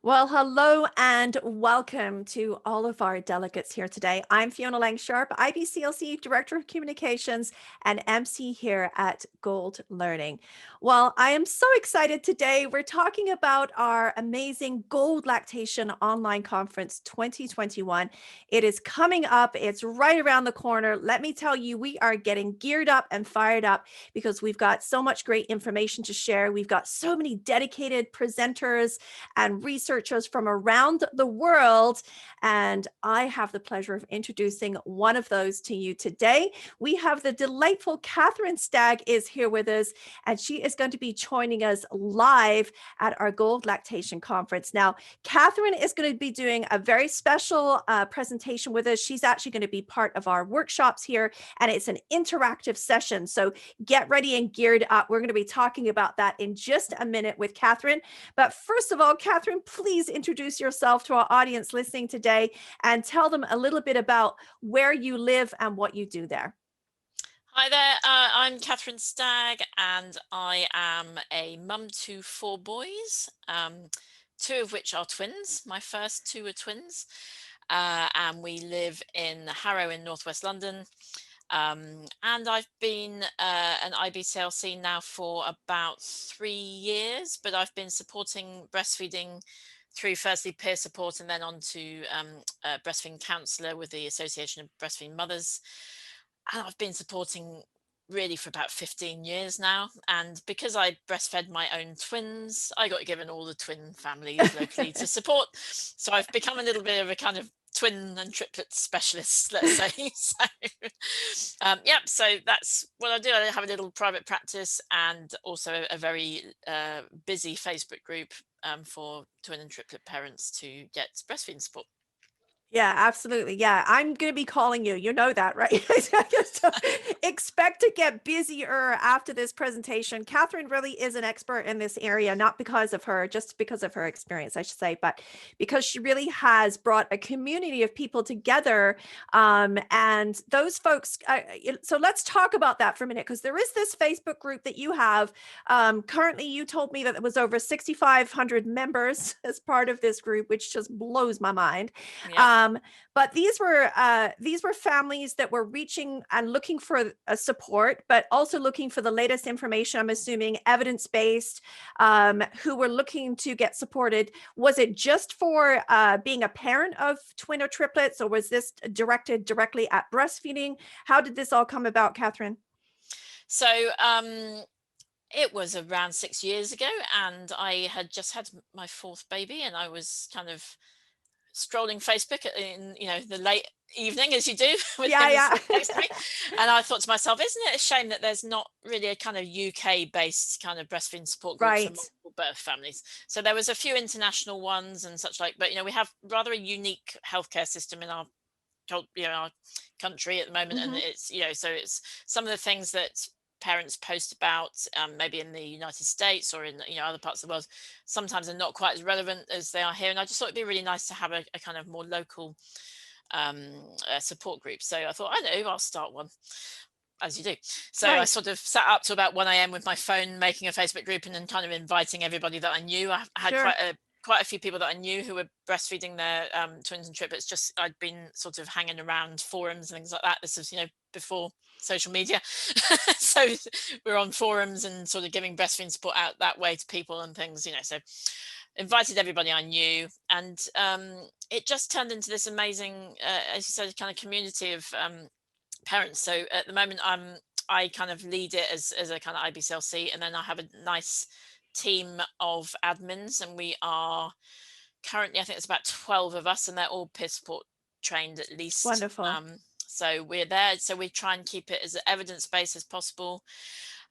Well, hello and welcome to all of our delegates here today. I'm Fiona Lang Sharp, IBCLC Director of Communications and MC here at Gold Learning. Well, I am so excited today. We're talking about our amazing Gold Lactation Online Conference 2021. It is coming up. It's right around the corner. Let me tell you, we are getting geared up and fired up because we've got so much great information to share. We've got so many dedicated presenters and researchers from around the world. And I have the pleasure of introducing one of those to you today. We have the delightful Kathryn Stagg is here with us, and she is going to be joining us live at our Gold Lactation Conference. Now, Kathryn is going to be doing a very special presentation with us. She's actually going to be part of our workshops here, and it's an interactive session. So get ready and geared up. We're going to be talking about that in just a minute with Kathryn. But first of all, Kathryn, please introduce yourself to our audience listening today and tell them a little bit about where you live and what you do there. Hi there, I'm Kathryn Stagg, and I am a mum to 4 boys, two of which are twins. My first two are twins, and we live in Harrow in northwest London. And I've been an IBCLC now for about 3 years, but I've been supporting breastfeeding through firstly peer support and then on to a breastfeeding counsellor with the Association of Breastfeeding Mothers. And I've been supporting really for about 15 years now. And because I breastfed my own twins, I got given all the twin families locally to support. So I've become a little bit of a kind of twin and triplet specialist, let's say. Yeah, so that's what I do. I have a little private practice and also a very busy Facebook group for twin and triplet parents to get breastfeeding support. Yeah, absolutely. Yeah, I'm going to be calling you. You know that, right? So expect to get busier after this presentation. Kathryn really is an expert in this area, not because of her, just because of her experience, I should say, but because she really has brought a community of people together. And those folks, so let's talk about that for a minute, because there is this Facebook group that you have. Currently, you told me that there was over 6,500 members as part of this group, which just blows my mind. Yeah. But these were families that were reaching and looking for a support, but also looking for the latest information. I'm assuming evidence-based, who were looking to get supported. Was it just for being a parent of twin or triplets, or was this directed directly at breastfeeding? How did this all come about, Kathryn? So it was around 6 years ago, and I had just had my fourth baby, and I was kind of strolling Facebook in the late evening, as you do with Yeah, him yeah. next to me, and I thought to myself, isn't it a shame that there's not really a kind of UK based kind of breastfeeding support group for Right. multiple birth families? So there was a few international ones and such like, but we have rather a unique healthcare system in our country at the moment, and Hmm. it's so it's some of the things that parents post about, maybe in the United States or in other parts of the world, sometimes are not quite as relevant as they are here. And I just thought it'd be really nice to have a kind of more local support group. So I thought, I know, I'll start one, as you do. So I Right. sort of sat up to about 1 a.m. with my phone, making a Facebook group, and then kind of inviting everybody that I knew. I had Sure. quite a few people that I knew who were breastfeeding their twins and triplets. Just I'd been sort of hanging around forums and things like that. This was before social media, so we're on forums and sort of giving breastfeeding support out that way to people and things. So invited everybody I knew, and it just turned into this amazing, as you said, kind of community of parents. So at the moment, I kind of lead it as a kind of IBCLC, and then I have a nice team of admins, and we are currently, I think it's about 12 of us, and they're all peer support trained at least. Wonderful. So we're there. So we try and keep it as evidence-based as possible.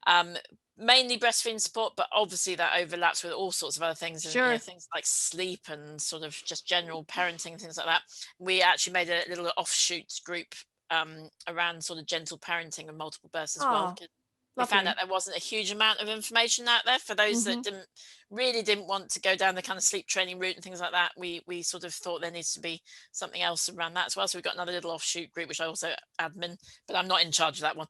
Um, Mainly breastfeeding support, but obviously that overlaps with all sorts of other things, and Sure. things like sleep and sort of just general parenting, things like that. We actually made a little offshoot group around sort of gentle parenting and multiple births as well, Oh, because we found out lovely. there wasn't a huge amount of information out there for those that Hmm. didn't really didn't want to go down the kind of sleep training route and things like that. We sort of thought there needs to be something else around that as well. So we've got another little offshoot group, which I also admin, but I'm not in charge of that one.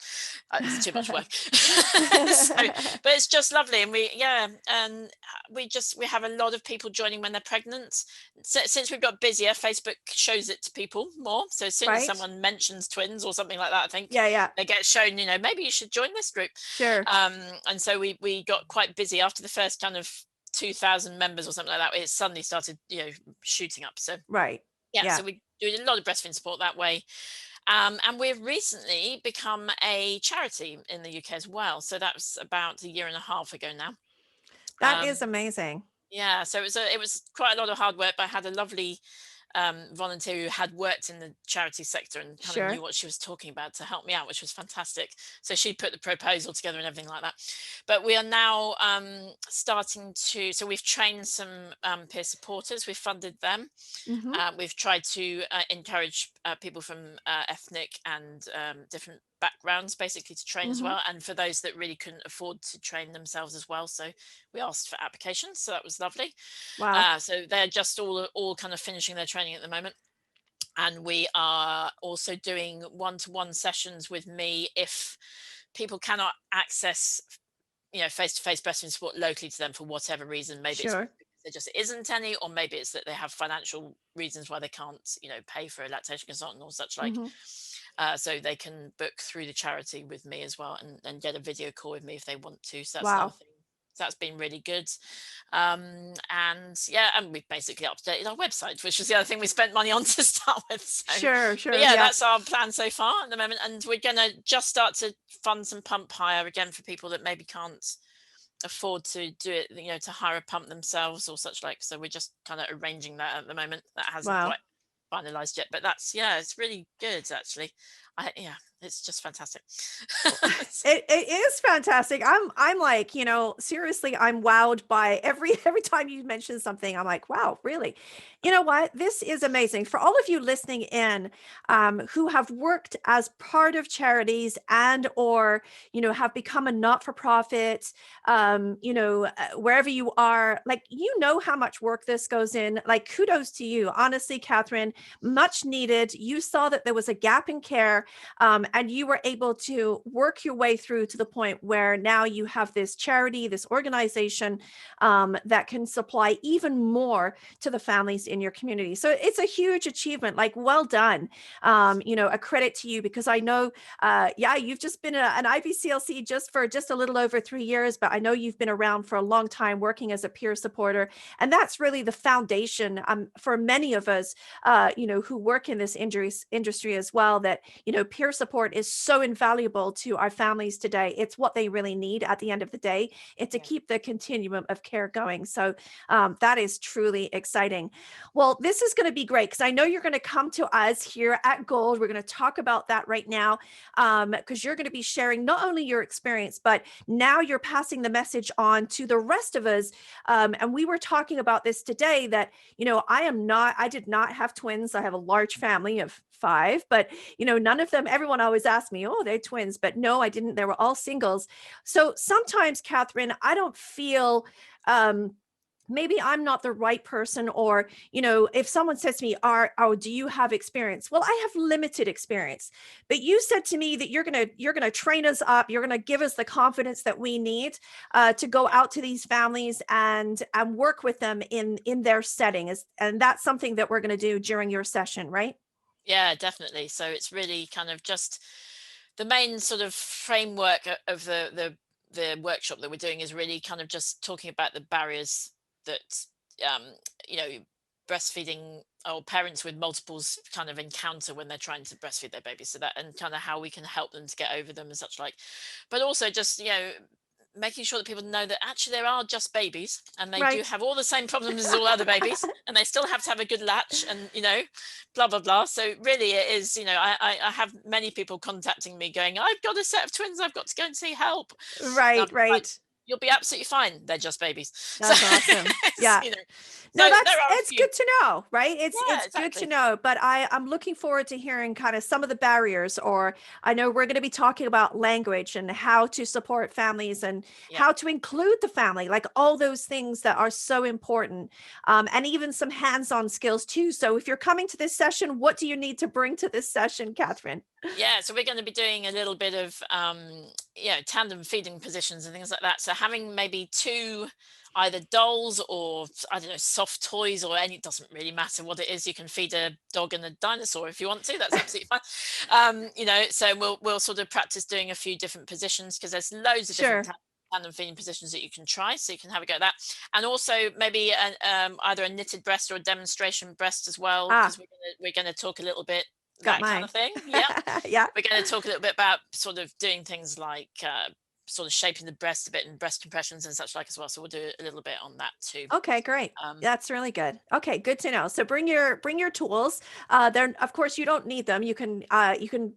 It's too much work. So, but it's just lovely. And we have a lot of people joining when they're pregnant. Since we've got busier, Facebook shows it to people more. So as soon as Right? someone mentions twins or something like that, I think Yeah, yeah. they get shown, maybe you should join this group. Sure. And so we got quite busy after the first kind of 2,000 members or something like that. It suddenly started, shooting up. So Right. yeah, Yeah. so we do a lot of breastfeeding support that way. And we've recently become a charity in the UK as well. So that's about a year and a half ago now. That Um, is amazing. yeah, so it was quite a lot of hard work, but I had a lovely volunteer who had worked in the charity sector and kind of Sure. knew what she was talking about to help me out, which was fantastic. So she put the proposal together and everything like that. But we are now starting to, so we've trained some peer supporters, we've funded them. Hmm. We've tried to encourage people from ethnic and different backgrounds basically to train as Hmm. well, and for those that really couldn't afford to train themselves as well, so we asked for applications, so that was lovely. Wow. So they're just all kind of finishing their training at the moment, and we are also doing one-to-one sessions with me if people cannot access face-to-face breastfeeding support locally to them for whatever reason. Maybe it's Sure. because there just isn't any, or maybe it's that they have financial reasons why they can't pay for a lactation consultant or such like. Hmm. So they can book through the charity with me as well, and get a video call with me if they want to. So that's another Wow. thing. So that's been really good. And yeah, and we've basically updated our website, which was the other thing we spent money on to start with. So, Sure. but Sure. yeah, Yeah. that's our plan so far at the moment. And we're going to just start to fund some pump hire again for people that maybe can't afford to do it, to hire a pump themselves or such like. So we're just kind of arranging that at the moment. That hasn't Wow. quite finalized yet, but it's really good actually. Yeah, it's just fantastic. It is fantastic. I'm like, seriously, I'm wowed by every time you mention something. I'm like, wow, really? You know what? This is amazing. For all of you listening in, who have worked as part of charities and or have become a not-for-profit, wherever you are, like how much work this goes in. Like, kudos to you, honestly, Kathryn. Much needed. You saw that there was a gap in care. And you were able to work your way through to the point where now you have this charity, this organization that can supply even more to the families in your community. So it's a huge achievement. Like, well done. A credit to you, because I know, you've just been an IBCLC for just a little over 3 years, but I know you've been around for a long time working as a peer supporter, and that's really the foundation for many of us, who work in this industry as well. That peer support is so invaluable to our families today. It's what they really need at the end of the day. It's to Yeah. keep the continuum of care going. So that is truly exciting. Well, this is going to be great because I know you're going to come to us here at Gold. We're going to talk about that right now, because you're going to be sharing not only your experience, but now you're passing the message on to the rest of us. And we were talking about this today that, I did not have twins. I have a large family of 5, but none of them, everyone always asks me, oh, they're twins, but no, I didn't. They were all singles. So sometimes, Kathryn, I don't feel, maybe I'm not the right person, or, if someone says to me, do you have experience? Well, I have limited experience, but you said to me that you're going to train us up. You're going to give us the confidence that we need to go out to these families and work with them in their setting. And that's something that we're going to do during your session, right? Yeah, definitely. So it's really kind of just the main sort of framework of the workshop that we're doing is really kind of just talking about the barriers that um, you know breastfeeding or parents with multiples kind of encounter when they're trying to breastfeed their babies, so that, and kind of how we can help them to get over them and such like. But also just making sure that people know that actually there are just babies and they do Right. have all the same problems as all other babies, and they still have to have a good latch, and blah blah blah. So really it is, I have many people contacting me going, I've got a set of twins, I've got to go and see help. And I'm Right. like, Right. you'll be absolutely fine. They're just babies. So, That's awesome. Yeah. you know, No, so there are a it's few. good to know, right? Yeah, It's good to exactly. know, but I'm looking forward to hearing kind of some of the barriers, or I know we're going to be talking about language and how to support families and Yeah. how to include the family, like all those things that are so important, and even some hands-on skills too. So if you're coming to this session, what do you need to bring to this session, Kathryn? Yeah, so we're going to be doing a little bit of tandem feeding positions and things like that. So having maybe two either dolls or I don't know, soft toys or any, it doesn't really matter what it is. You can feed a dog and a dinosaur if you want to. That's absolutely fine. So we'll sort of practice doing a few different positions because there's loads of different Sure. tandem feeding positions that you can try. So you can have a go at that, and also maybe either a knitted breast or a demonstration breast as well, because Ah, we're gonna talk a little bit got that kind mine. of thing. Yeah. Yeah. We're going to talk a little bit about sort of doing things like sort of shaping the breast a bit and breast compressions and such like as well. So we'll do a little bit on that too. Okay, great. Um, That's really good. Okay, good to know. So bring your tools. They're of course you don't need them. You can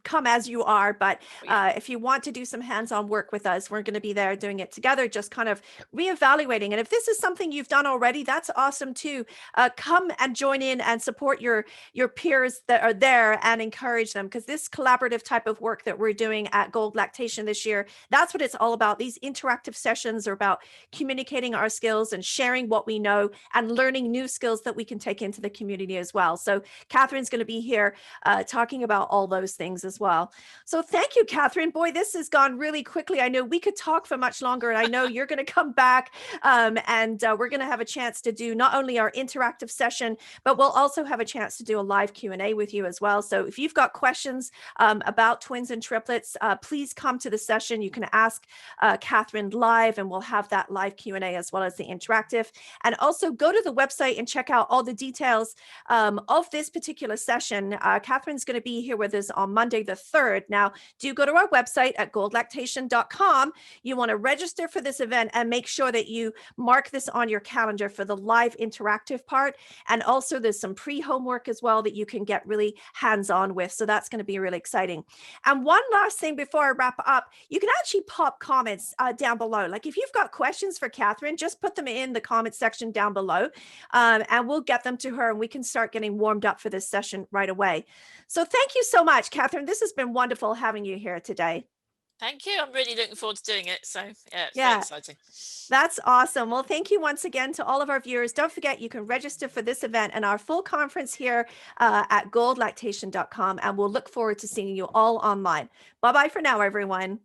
come as you are, but but yeah, if you want to do some hands-on work with us, we're going to be there doing it together, just kind of reevaluating. And if this is something you've done already, that's awesome too. Come and join in and support your peers that are there and encourage them, because this collaborative type of work that we're doing at Gold Lactation this year, that's what it's all about. These interactive sessions are about communicating our skills and sharing what we know and learning new skills that we can take into the community as well. So Kathryn's going to be here talking about all those things as well. So thank you, Kathryn. Boy, this has gone really quickly. I know we could talk for much longer, and I know you're going to come back, and we're going to have a chance to do not only our interactive session, but we'll also have a chance to do a live Q&A with you as well. So if you've got questions about twins and triplets, please come to the session. You can ask Kathryn live, and we'll have that live Q&A as well as the interactive. And also go to the website and check out all the details of this particular session. Kathryn's going to be here with us on Monday the 3rd. Now, do go to our website at goldlactation.com. You want to register for this event and make sure that you mark this on your calendar for the live interactive part. And also there's some pre-homework as well that you can get really hands-on with. So that's going to be really exciting. And one last thing before I wrap up, you can actually pop comments down below. Like if you've got questions for Kathryn, just put them in the comment section down below, and we'll get them to her and we can start getting warmed up for this session right away. So thank you so much, Kathryn. This has been wonderful having you here today. thank you. I'm really looking forward to doing it. So yeah, it's very Yeah, exciting. that's awesome. Well, thank you once again to all of our viewers. Don't forget, you can register for this event and our full conference here at goldlactation.com, and we'll look forward to seeing you all online. Bye-bye for now, everyone.